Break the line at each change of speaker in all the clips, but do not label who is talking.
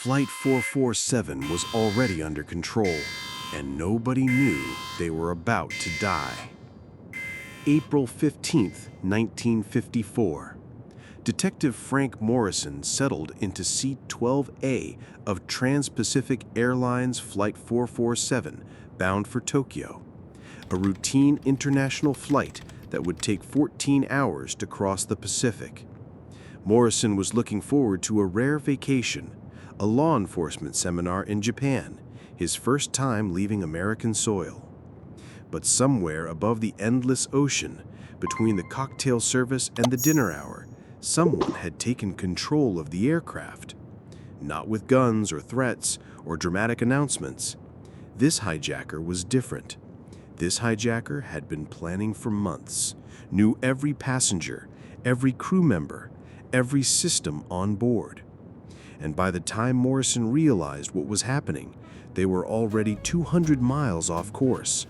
Flight 447 was already under control, and nobody knew they were about to die. April 15, 1954. Detective Frank Morrison settled into Seat 12A of Trans-Pacific Airlines Flight 447, bound for Tokyo, a routine international flight that would take 14 hours to cross the Pacific. Morrison was looking forward to a rare vacation, a law enforcement seminar in Japan, his first time leaving American soil. But somewhere above the endless ocean, between the cocktail service and the dinner hour, someone had taken control of the aircraft. Not with guns or threats or dramatic announcements. This hijacker was different. This hijacker had been planning for months, knew every passenger, every crew member, every system on board. And by the time Morrison realized what was happening, they were already 200 miles off course,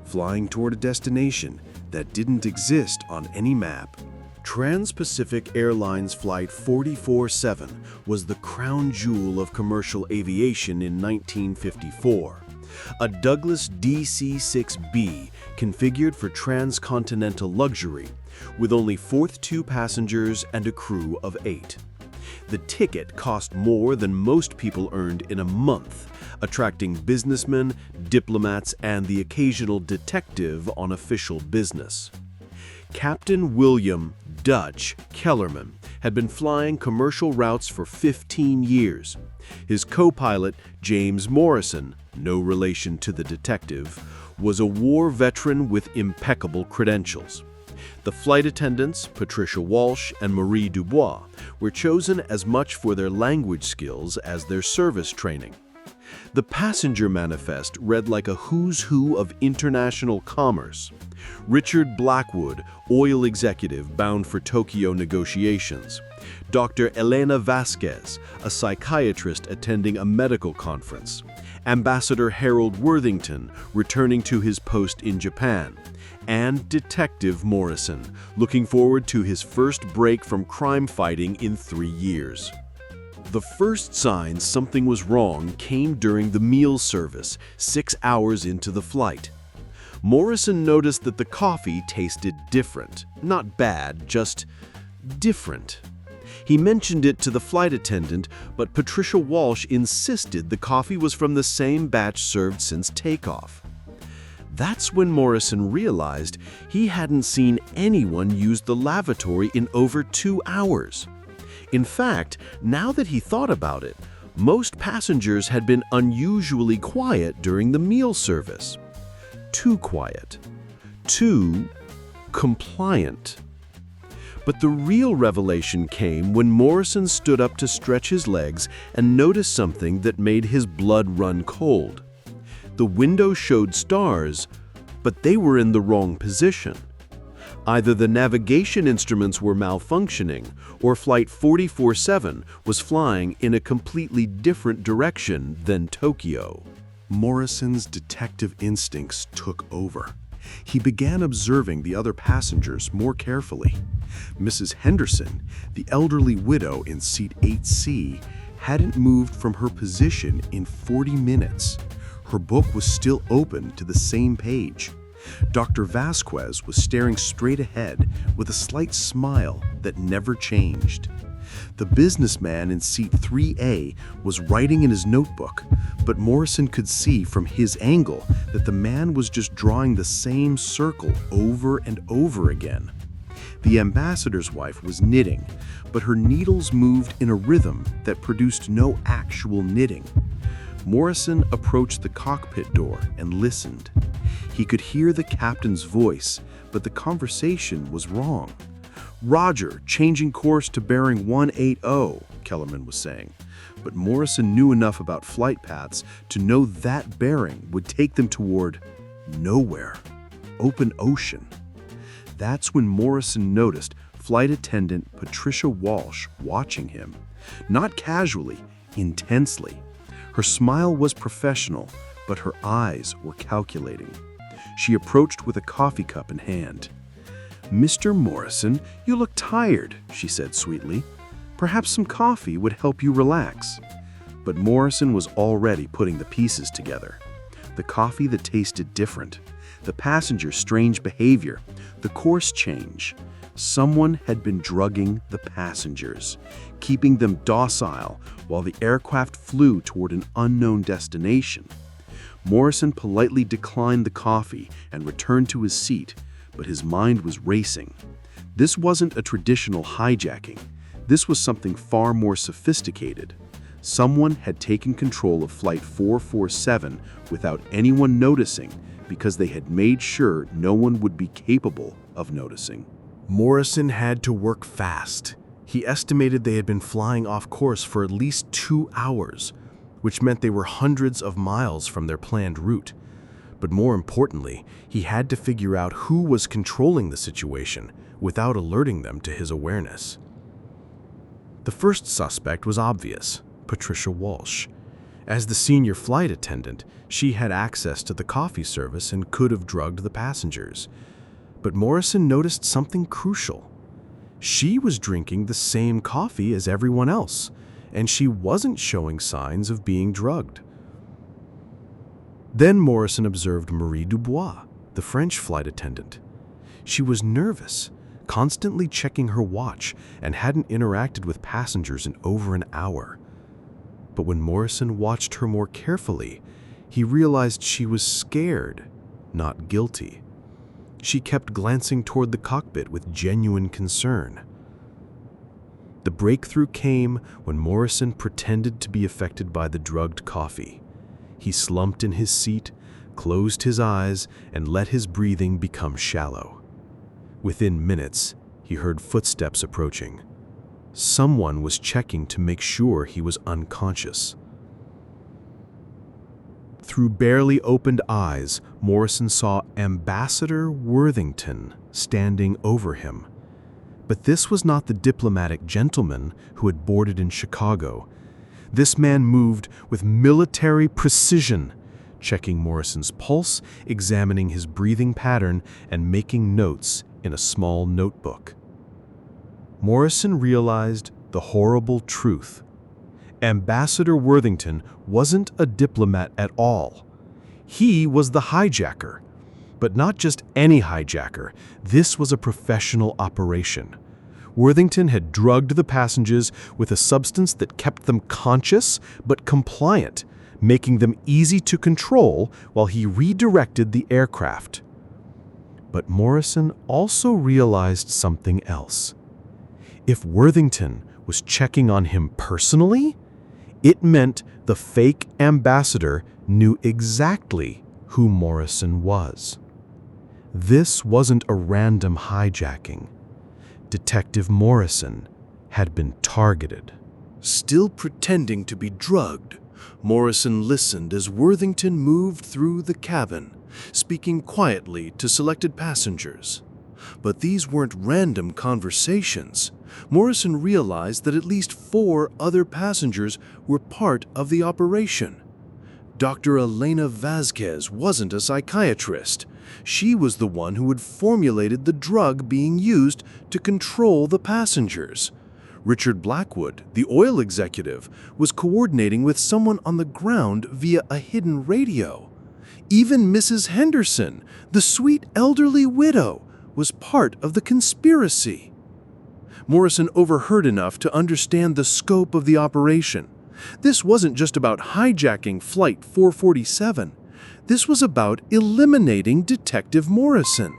flying toward a destination that didn't exist on any map. Trans-Pacific Airlines Flight 447 was the crown jewel of commercial aviation in 1954. A Douglas DC-6B configured for transcontinental luxury, with only 4th-2 passengers and a crew of 8. The ticket cost more than most people earned in a month, attracting businessmen, diplomats, and the occasional detective on official business. Captain William Dutch Kellerman had been flying commercial routes for 15 years. His co-pilot, James Morrison, no relation to the detective, was a war veteran with impeccable credentials. The flight attendants, Patricia Walsh and Marie Dubois, were chosen as much for their language skills as their service training. The passenger manifest read like a who's who of international commerce. Richard Blackwood, oil executive bound for Tokyo negotiations. Dr. Elena Vasquez, a psychiatrist attending a medical conference. Ambassador Harold Worthington, returning to his post in Japan. And Detective Morrison, looking forward to his first break from crime fighting in 3 years. The first sign something was wrong came during the meal service, 6 hours into the flight. Morrison noticed that the coffee tasted different. Not bad, just different. He mentioned it to the flight attendant, but Patricia Walsh insisted the coffee was from the same batch served since takeoff. That's when Morrison realized he hadn't seen anyone use the lavatory in over 2 hours. In fact, now that he thought about it, most passengers had been unusually quiet during the meal service. Too quiet. Too compliant. But the real revelation came when Morrison stood up to stretch his legs and noticed something that made his blood run cold. The window showed stars, but they were in the wrong position. Either the navigation instruments were malfunctioning, or Flight 447 was flying in a completely different direction than Tokyo. Morrison's detective instincts took over. He began observing the other passengers more carefully. Mrs. Henderson, the elderly widow in seat 8C, hadn't moved from her position in 40 minutes. Her book was still open to the same page. Dr. Vasquez was staring straight ahead with a slight smile that never changed. The businessman in seat 3A was writing in his notebook, but Morrison could see from his angle that the man was just drawing the same circle over and over again. The ambassador's wife was knitting, but her needles moved in a rhythm that produced no actual knitting. Morrison approached the cockpit door and listened. He could hear the captain's voice, but the conversation was wrong. "Roger, changing course to bearing 180, Kellerman was saying. But Morrison knew enough about flight paths to know that bearing would take them toward nowhere. Open ocean. That's when Morrison noticed flight attendant Patricia Walsh watching him. Not casually, intensely. Her smile was professional, but her eyes were calculating. She approached with a coffee cup in hand. "Mr. Morrison, you look tired," she said sweetly. "Perhaps some coffee would help you relax." But Morrison was already putting the pieces together. The coffee that tasted different, the passenger's strange behavior, the course change. Someone had been drugging the passengers, keeping them docile while the aircraft flew toward an unknown destination. Morrison politely declined the coffee and returned to his seat, but his mind was racing. This wasn't a traditional hijacking. This was something far more sophisticated. Someone had taken control of Flight 447 without anyone noticing because they had made sure no one would be capable of noticing. Morrison had to work fast. He estimated they had been flying off course for at least 2 hours, which meant they were hundreds of miles from their planned route. But more importantly, he had to figure out who was controlling the situation without alerting them to his awareness. The first suspect was obvious: Patricia Walsh. As the senior flight attendant, she had access to the coffee service and could have drugged the passengers. But Morrison noticed something crucial. She was drinking the same coffee as everyone else, and she wasn't showing signs of being drugged. Then Morrison observed Marie Dubois, the French flight attendant. She was nervous, constantly checking her watch, and hadn't interacted with passengers in over an hour. But when Morrison watched her more carefully, he realized she was scared, not guilty. She kept glancing toward the cockpit with genuine concern. The breakthrough came when Morrison pretended to be affected by the drugged coffee. He slumped in his seat, closed his eyes, and let his breathing become shallow. Within minutes, he heard footsteps approaching. Someone was checking to make sure he was unconscious. Through barely opened eyes, Morrison saw Ambassador Worthington standing over him. But this was not the diplomatic gentleman who had boarded in Chicago. This man moved with military precision, checking Morrison's pulse, examining his breathing pattern, and making notes in a small notebook. Morrison realized the horrible truth. Ambassador Worthington wasn't a diplomat at all. He was the hijacker. But not just any hijacker. This was a professional operation. Worthington had drugged the passengers with a substance that kept them conscious but compliant, making them easy to control while he redirected the aircraft. But Morrison also realized something else. If Worthington was checking on him personally, it meant the fake ambassador knew exactly who Morrison was. This wasn't a random hijacking. Detective Morrison had been targeted. Still pretending to be drugged, Morrison listened as Worthington moved through the cabin, speaking quietly to selected passengers. But these weren't random conversations. Morrison realized that at least 4 other passengers were part of the operation. Dr. Elena Vasquez wasn't a psychiatrist. She was the one who had formulated the drug being used to control the passengers. Richard Blackwood, the oil executive, was coordinating with someone on the ground via a hidden radio. Even Mrs. Henderson, the sweet elderly widow, was part of the conspiracy. Morrison overheard enough to understand the scope of the operation. This wasn't just about hijacking Flight 447. This was about eliminating Detective Morrison.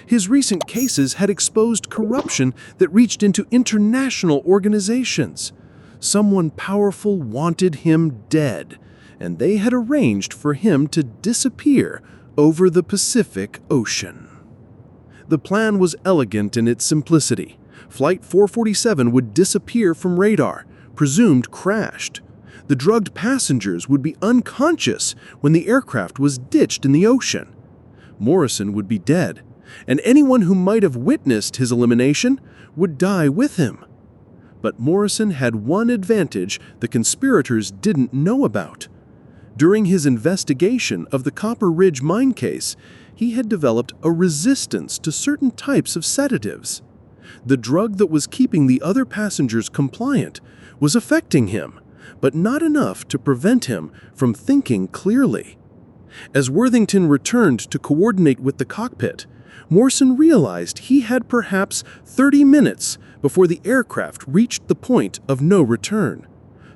His recent cases had exposed corruption that reached into international organizations. Someone powerful wanted him dead, and they had arranged for him to disappear over the Pacific Ocean. The plan was elegant in its simplicity. Flight 447 would disappear from radar, presumed crashed. The drugged passengers would be unconscious when the aircraft was ditched in the ocean. Morrison would be dead, and anyone who might have witnessed his elimination would die with him. But Morrison had one advantage the conspirators didn't know about. During his investigation of the Copper Ridge mine case, he had developed a resistance to certain types of sedatives. The drug that was keeping the other passengers compliant was affecting him,
but not enough to prevent him from thinking clearly. As Worthington returned to coordinate with the cockpit, Morrison realized he had perhaps 30 minutes before the aircraft reached the point of no return.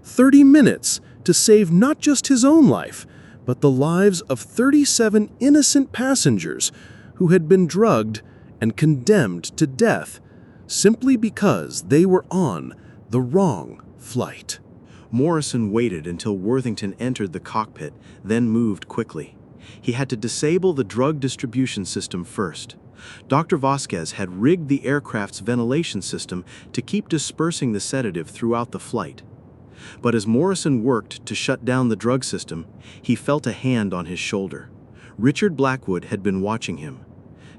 30 minutes to save not just his own life, but the lives of 37 innocent passengers who had been drugged and condemned to death simply because they were on the wrong flight.
Morrison waited until Worthington entered the cockpit, then moved quickly. He had to disable the drug distribution system first. Dr. Vasquez had rigged the aircraft's ventilation system to keep dispersing the sedative throughout the flight. But as Morrison worked to shut down the drug system, he felt a hand on his shoulder. Richard Blackwood had been watching him.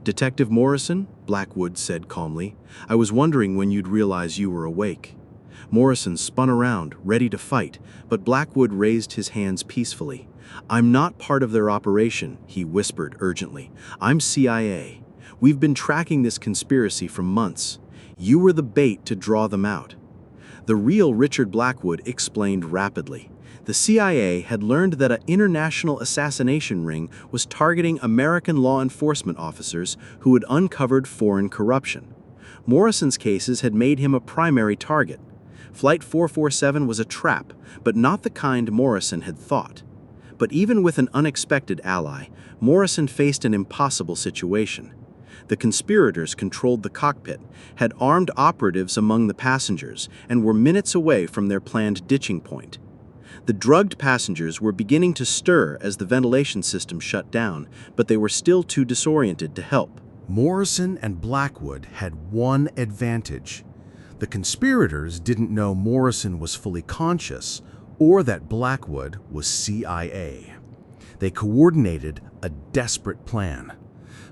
"Detective Morrison," Blackwood said calmly, "I was wondering when you'd realize you were awake." Morrison spun around, ready to fight, but Blackwood raised his hands peacefully. "I'm not part of their operation," he whispered urgently. "I'm CIA. We've been tracking this conspiracy for months. You were the bait to draw them out." The real Richard Blackwood explained rapidly. The CIA had learned that an international assassination ring was targeting American law enforcement officers who had uncovered foreign corruption. Morrison's cases had made him a primary target. Flight 447 was a trap, but not the kind Morrison had thought. But even with an unexpected ally, Morrison faced an impossible situation. The conspirators controlled the cockpit, had armed operatives among the passengers, and were minutes away from their planned ditching point. The drugged passengers were beginning to stir as the ventilation system shut down, but they were still too disoriented to help.
Morrison and Blackwood had one advantage. The conspirators didn't know Morrison was fully conscious or that Blackwood was CIA. They coordinated a desperate plan.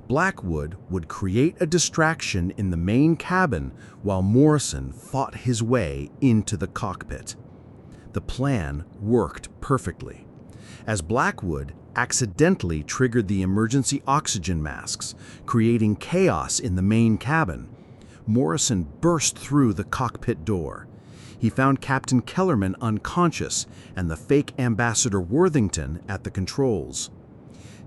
Blackwood would create a distraction in the main cabin while Morrison fought his way into the cockpit. The plan worked perfectly. As Blackwood accidentally triggered the emergency oxygen masks, creating chaos in the main cabin, Morrison burst through the cockpit door. He found Captain Kellerman unconscious and the fake Ambassador Worthington at the controls.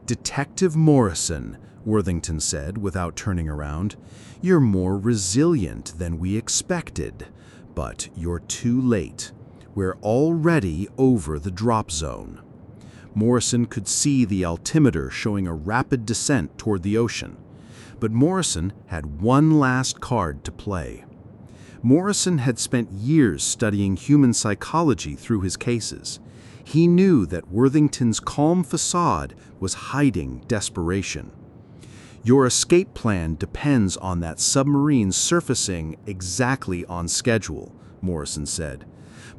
"Detective Morrison," Worthington said without turning around, "you're more resilient than we expected, but you're too late. We're already over the drop zone." Morrison could see the altimeter showing a rapid descent toward the ocean. But Morrison had one last card to play. Morrison had spent years studying human psychology through his cases. He knew that Worthington's calm facade was hiding desperation. "Your escape plan depends on that submarine surfacing exactly on schedule," Morrison said.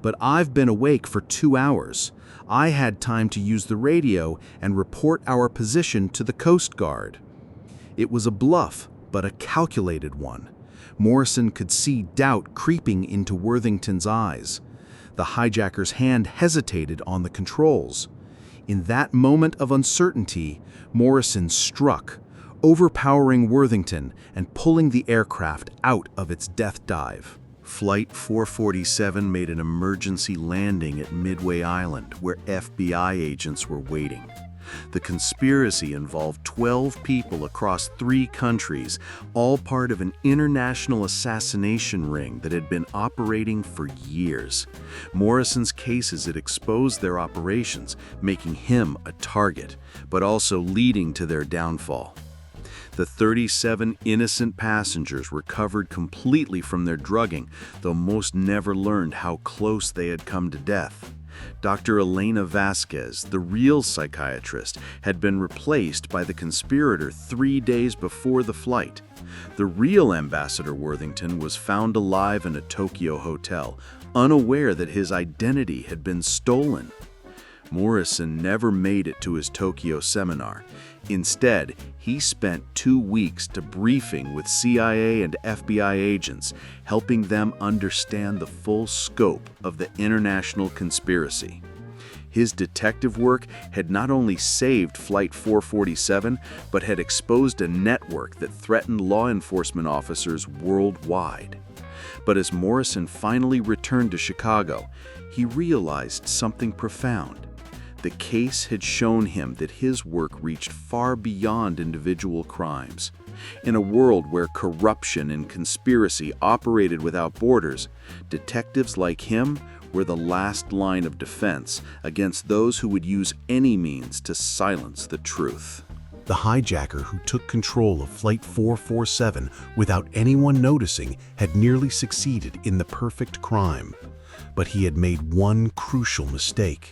"But I've been awake for 2 hours. I had time to use the radio and report our position to the Coast Guard." It was a bluff, but a calculated one. Morrison could see doubt creeping into Worthington's eyes. The hijacker's hand hesitated on the controls. In that moment of uncertainty, Morrison struck, overpowering Worthington and pulling the aircraft out of its death dive.
Flight 447 made an emergency landing at Midway Island, where FBI agents were waiting. The conspiracy involved 12 people across 3 countries, all part of an international assassination ring that had been operating for years. Morrison's cases had exposed their operations, making him a target, but also leading to their downfall. The 37 innocent passengers recovered completely from their drugging, though most never learned how close they had come to death. Dr. Elena Vasquez, the real psychiatrist, had been replaced by the conspirator 3 days before the flight. The real Ambassador Worthington was found alive in a Tokyo hotel, unaware that his identity had been stolen. Morrison never made it to his Tokyo seminar. Instead, he spent 2 weeks debriefing with CIA and FBI agents, helping them understand the full scope of the international conspiracy. His detective work had not only saved Flight 447, but had exposed a network that threatened law enforcement officers worldwide.
But as Morrison finally returned to Chicago, he realized something profound. The case had shown him that his work reached far beyond individual crimes. In a world where corruption and conspiracy operated without borders, detectives like him were the last line of defense against those who would use any means to silence the truth.
The hijacker who took control of Flight 447 without anyone noticing had nearly succeeded in the perfect crime. But he had made one crucial mistake.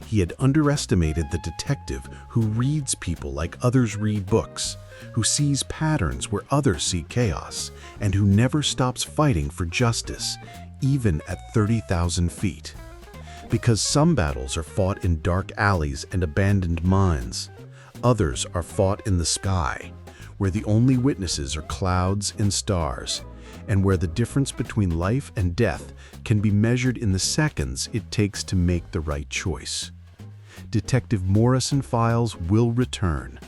He had underestimated the detective who reads people like others read books, who sees patterns where others see chaos, and who never stops fighting for justice, even at 30,000 feet. Because some battles are fought in dark alleys and abandoned mines, others are fought in the sky, where the only witnesses are clouds and stars, and where the difference between life and death can be measured in the seconds it takes to make the right choice. Detective Morrison Files will return,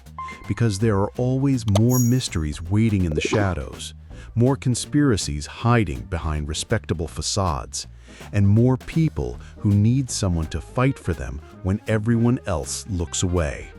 because there are always more mysteries waiting in the shadows, more conspiracies hiding behind respectable facades, and more people who need someone to fight for them when everyone else looks away.